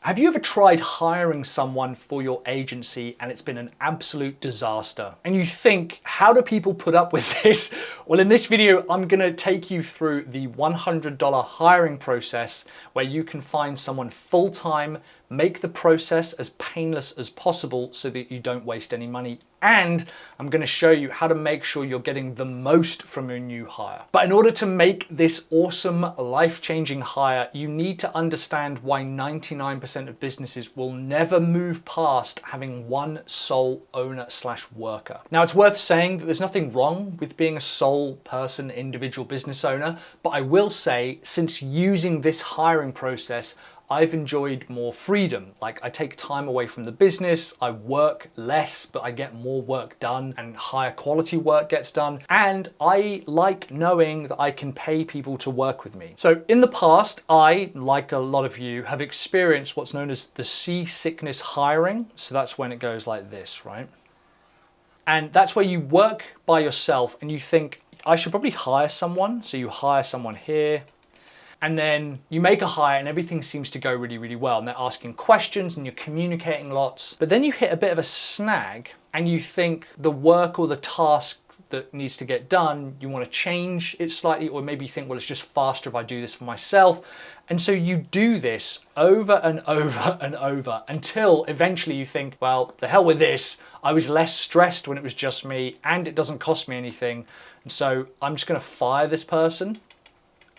Have you ever tried hiring someone for your agency and it's been an absolute disaster? And you think, how do people put up with this? Well, in this video, I'm gonna take you through the $100 hiring process where you can find someone full-time, make the process as painless as possible so that you don't waste any money. And I'm going to show you how to make sure you're getting the most from your new hire. But in order to make this awesome, life-changing hire, you need to understand why 99% of businesses will never move past having one sole owner/worker. Now, it's worth saying that there's nothing wrong with being a sole person, individual business owner, but I will say, since using this hiring process, I've enjoyed more freedom. Like, I take time away from the business, I work less, but I get more work done and higher quality work gets done. And I like knowing that I can pay people to work with me. So in the past, I, like a lot of you, have experienced what's known as the seasickness hiring. So that's when it goes like this, right? And that's where you work by yourself and you think, I should probably hire someone. So you hire someone here, and then you make a hire and everything seems to go really, really well. And they're asking questions and you're communicating lots. But then you hit a bit of a snag and you think the work or the task that needs to get done, you want to change it slightly, or maybe you think, well, it's just faster if I do this for myself. And so you do this over and over and over until eventually you think, well, the hell with this. I was less stressed when it was just me and it doesn't cost me anything. And so I'm just going to fire this person.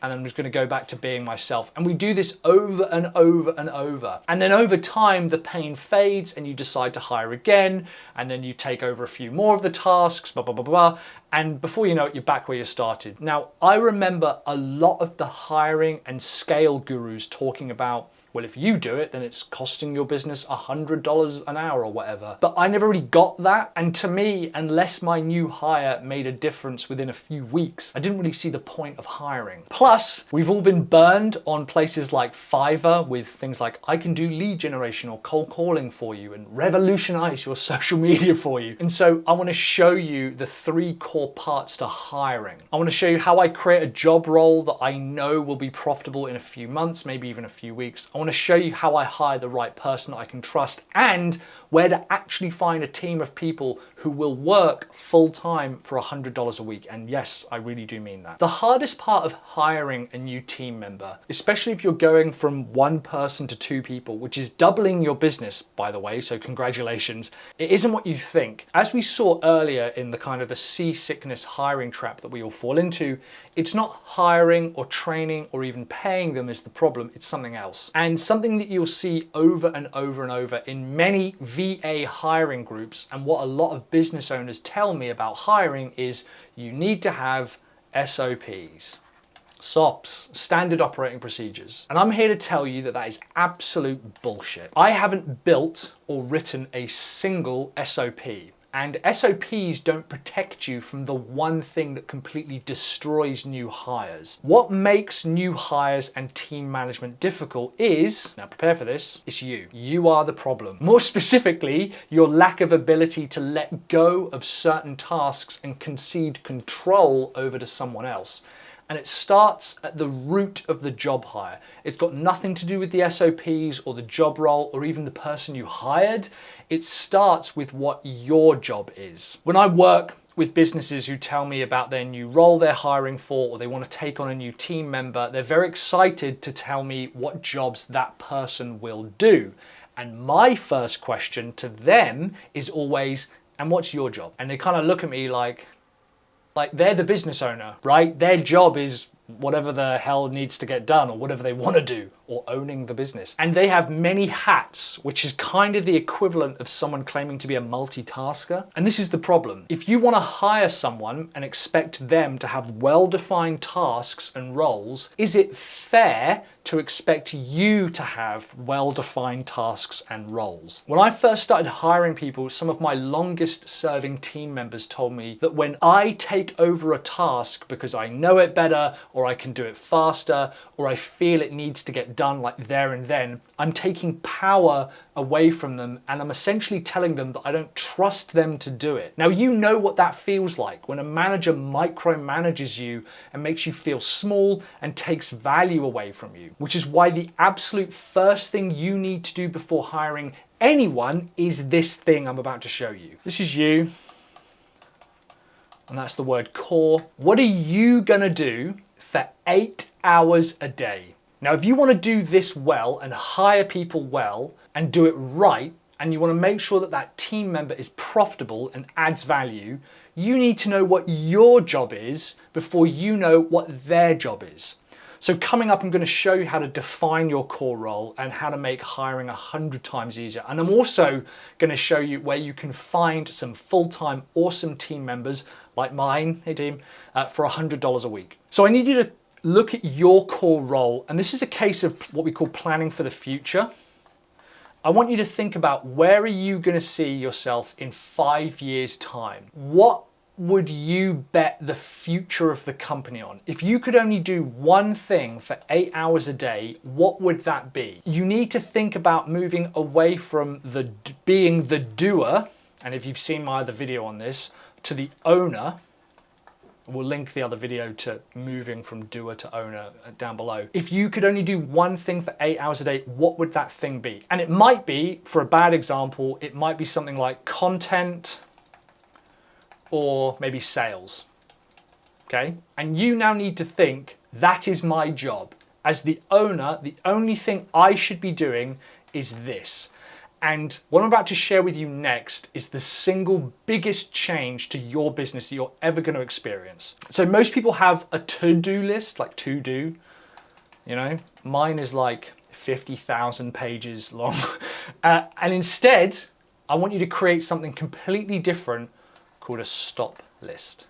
And I'm just going to go back to being myself. And we do this over and over and over. And then over time, the pain fades and you decide to hire again. And then you take over a few more of the tasks, blah, blah, blah, blah. And before you know it, you're back where you started. Now, I remember a lot of the hiring and scale gurus talking about, well, if you do it, then it's costing your business $100 an hour or whatever. But I never really got that. And to me, unless my new hire made a difference within a few weeks, I didn't really see the point of hiring. Plus, we've all been burned on places like Fiverr with things like, I can do lead generation or cold calling for you and revolutionize your social media for you. And so I want to show you the 3 core parts to hiring. I want to show you how I create a job role that I know will be profitable in a few months, maybe even a few weeks. I want to show you how I hire the right person that I can trust and where to actually find a team of people who will work full-time for $100 a week. And yes, I really do mean that. The hardest part of hiring a new team member, especially if you're going from 1 person to 2 people, which is doubling your business, by the way, so congratulations, it isn't what you think. As we saw earlier in the kind of the seasickness hiring trap that we all fall into, it's not hiring or training or even paying them is the problem, it's something else. And something that you'll see over and over and over in many VA hiring groups, and what a lot of business owners tell me about hiring, is you need to have SOPs. SOPs, standard operating procedures. And I'm here to tell you that that is absolute bullshit. I haven't built or written a single SOP. And SOPs don't protect you from the one thing that completely destroys new hires. What makes new hires and team management difficult is, now prepare for this, it's you. You are the problem. More specifically, your lack of ability to let go of certain tasks and concede control over to someone else. And it starts at the root of the job hire. It's got nothing to do with the SOPs or the job role or even the person you hired. It starts with what your job is. When I work with businesses who tell me about their new role they're hiring for, or they want to take on a new team member, they're very excited to tell me what jobs that person will do. And my first question to them is always, and what's your job? And they kind of look at me like they're the business owner, right? Their job is whatever the hell needs to get done or whatever they want to do, or owning the business. And they have many hats, which is kind of the equivalent of someone claiming to be a multitasker. And this is the problem. If you want to hire someone and expect them to have well-defined tasks and roles, is it fair to expect you to have well-defined tasks and roles? When I first started hiring people, some of my longest serving team members told me that when I take over a task because I know it better or I can do it faster, or I feel it needs to get done like there and then, I'm taking power away from them, and I'm essentially telling them that I don't trust them to do it. Now, you know what that feels like when a manager micromanages you and makes you feel small and takes value away from you, which is why the absolute first thing you need to do before hiring anyone is this thing I'm about to show you. This is you, and that's the word core. What are you gonna do for 8 hours a day? Now, if you want to do this well and hire people well and do it right, and you want to make sure that that team member is profitable and adds value, you need to know what your job is before you know what their job is. So coming up, I'm going to show you how to define your core role and how to make hiring 100 times easier. And I'm also going to show you where you can find some full-time awesome team members like mine, hey team, for $100 a week. So I need you to look at your core role, and this is a case of what we call planning for the future. I want you to think about, where are you going to see yourself in 5 years' time? What would you bet the future of the company on? If you could only do one thing for 8 hours a day, what would that be? You need to think about moving away from being the doer, and if you've seen my other video on this, to the owner. We'll link the other video to moving from doer to owner down below. If you could only do one thing for 8 hours a day, what would that thing be? And it might be, for a bad example, it might be something like content or maybe sales, okay? And you now need to think, that is my job. As the owner, the only thing I should be doing is this. And what I'm about to share with you next is the single biggest change to your business that you're ever going to experience. So most people have a to-do list, like to do, you know, mine is like 50,000 pages long. And instead, I want you to create something completely different called a stop list.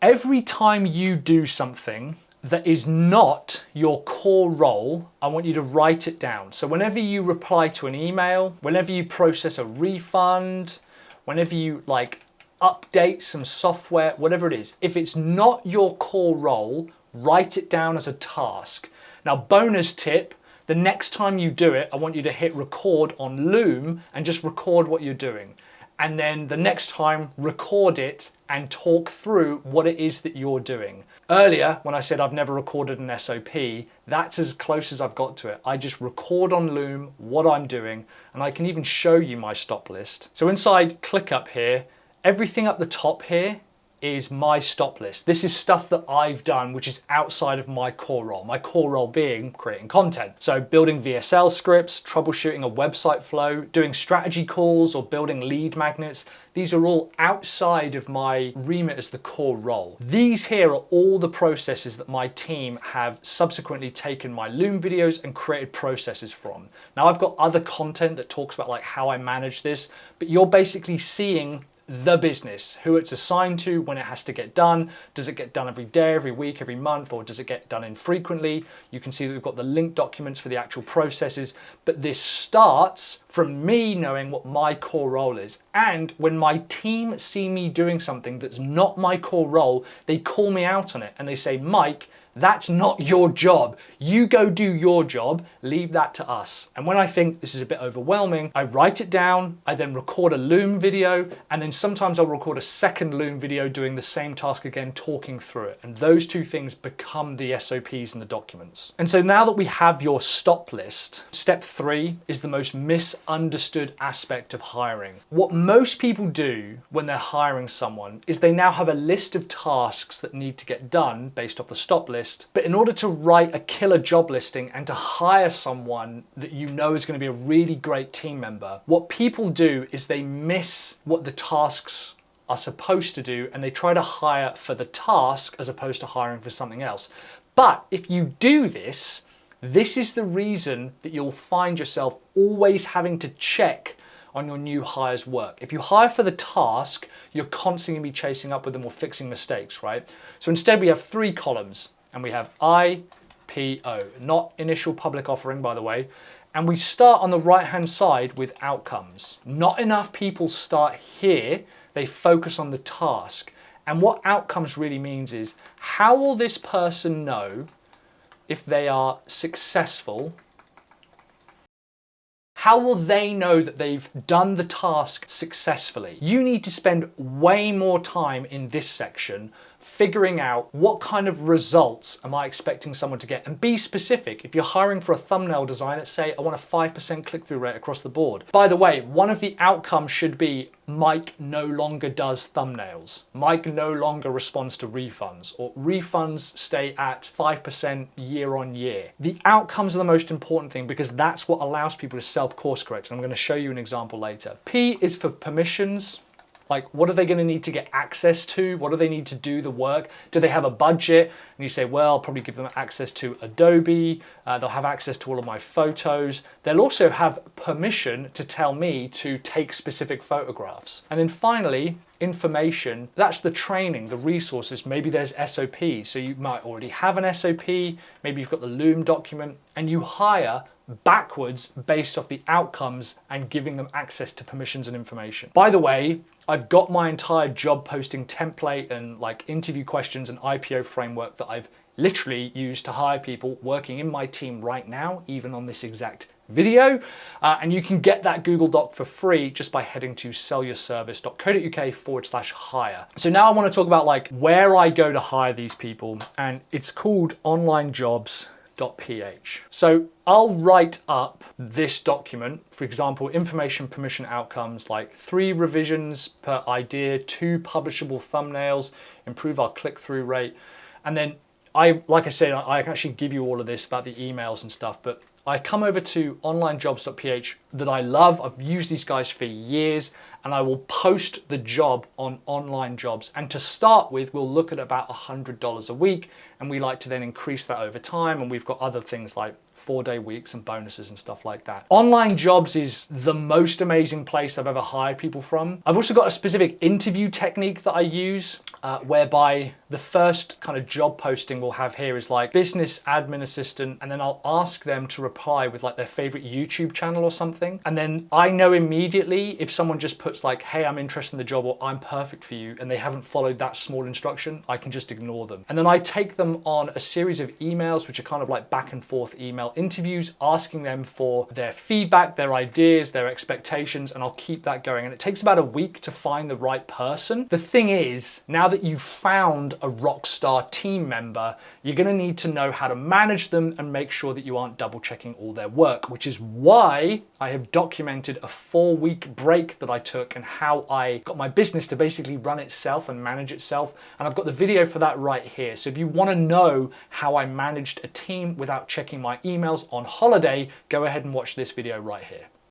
Every time you do something that is not your core role, I want you to write it down. So whenever you reply to an email, whenever you process a refund, whenever you update some software, whatever it is, if it's not your core role, write it down as a task. Now, bonus tip, the next time you do it, I want you to hit record on Loom and just record what you're doing. And then the next time, record it and talk through what it is that you're doing. Earlier, when I said I've never recorded an SOP, that's as close as I've got to it. I just record on Loom what I'm doing, and I can even show you my stop list. So inside ClickUp here, everything up the top here is my stop list. This is stuff that I've done which is outside of my core role. My core role being creating content. So building VSL scripts, troubleshooting a website flow, doing strategy calls or building lead magnets. These are all outside of my remit as the core role. These here are all the processes that my team have subsequently taken my Loom videos and created processes from. Now I've got other content that talks about how I manage this, but you're basically seeing the business, who it's assigned to, when it has to get done. Does it get done every day, every week, every month, or does it get done infrequently? You can see that we've got the link documents for the actual processes, but this starts from me knowing what my core role is. And when my team see me doing something that's not my core role, they call me out on it and they say, Mike, that's not your job. You go do your job, leave that to us. And when I think this is a bit overwhelming, I write it down, I then record a Loom video, and then sometimes I'll record a second Loom video doing the same task again, talking through it. And those two things become the SOPs and the documents. And so now that we have your stop list, step 3 is the most misunderstood aspect of hiring. What most people do when they're hiring someone is they now have a list of tasks that need to get done based off the stop list. But in order to write a killer job listing and to hire someone that you know is going to be a really great team member, what people do is they miss what the tasks are supposed to do and they try to hire for the task as opposed to hiring for something else. But if you do this, this is the reason that you'll find yourself always having to check on your new hire's work. If you hire for the task, you're constantly going to be chasing up with them or fixing mistakes, right? So instead we have 3 columns. And we have IPO, not initial public offering, by the way. And we start on the right-hand side with outcomes. Not enough people start here. They focus on the task. And what outcomes really means is, how will this person know if they are successful? How will they know that they've done the task successfully? You need to spend way more time in this section figuring out what kind of results am I expecting someone to get, and be specific. If you're hiring for a thumbnail designer, say I want a 5% click-through rate across the board. By the way, one of the outcomes should be Mike no longer does thumbnails. Mike no longer responds to refunds, or refunds stay at 5% year on year. The outcomes are the most important thing because that's what allows people to self-course correct. And I'm going to show you an example later. P is for permissions. Like, what are they going to need to get access to? What do they need to do the work? Do they have a budget? And you say, well, I'll probably give them access to Adobe. They'll have access to all of my photos. They'll also have permission to tell me to take specific photographs. And then finally, information, that's the training, the resources. Maybe there's SOPs. So you might already have an SOP. Maybe you've got the Loom document, and you hire backwards based off the outcomes and giving them access to permissions and information. By the way, I've got my entire job posting template and like interview questions and IPO framework that I've literally used to hire people working in my team right now, even on this exact video. And you can get that Google Doc for free just by heading to sellyourservice.co.uk/hire. So now I want to talk about like where I go to hire these people, and it's called onlinejobs.ph. So I'll write up this document, for example, information, permission, outcomes, like 3 revisions per idea, 2 publishable thumbnails, improve our click-through rate. And then like I said, I can actually give you all of this about the emails and stuff, but I come over to onlinejobs.ph that I love. I've used these guys for years, and I will post the job on Online Jobs. And to start with, we'll look at about $100 a week, and we like to then increase that over time. And we've got other things like 4-day weeks and bonuses and stuff like that. Online Jobs is the most amazing place I've ever hired people from. I've also got a specific interview technique that I use, whereby the first kind of job posting we'll have here is like business admin assistant, and then I'll ask them to reply with like their favorite YouTube channel or something. And then I know immediately if someone just puts like, hey, I'm interested in the job, or I'm perfect for you, and they haven't followed that small instruction, I can just ignore them. And then I take them on a series of emails, which are kind of like back and forth email interviews, asking them for their feedback, their ideas, their expectations, and I'll keep that going. And it takes about a week to find the right person. The thing is, now that you've found a rock star team member, you're going to need to know how to manage them and make sure that you aren't double checking all their work, which is why I have documented a 4-week break that I took and how I got my business to basically run itself and manage itself. And I've got the video for that right here. So if you want to know how I managed a team without checking my emails on holiday, go ahead and watch this video right here.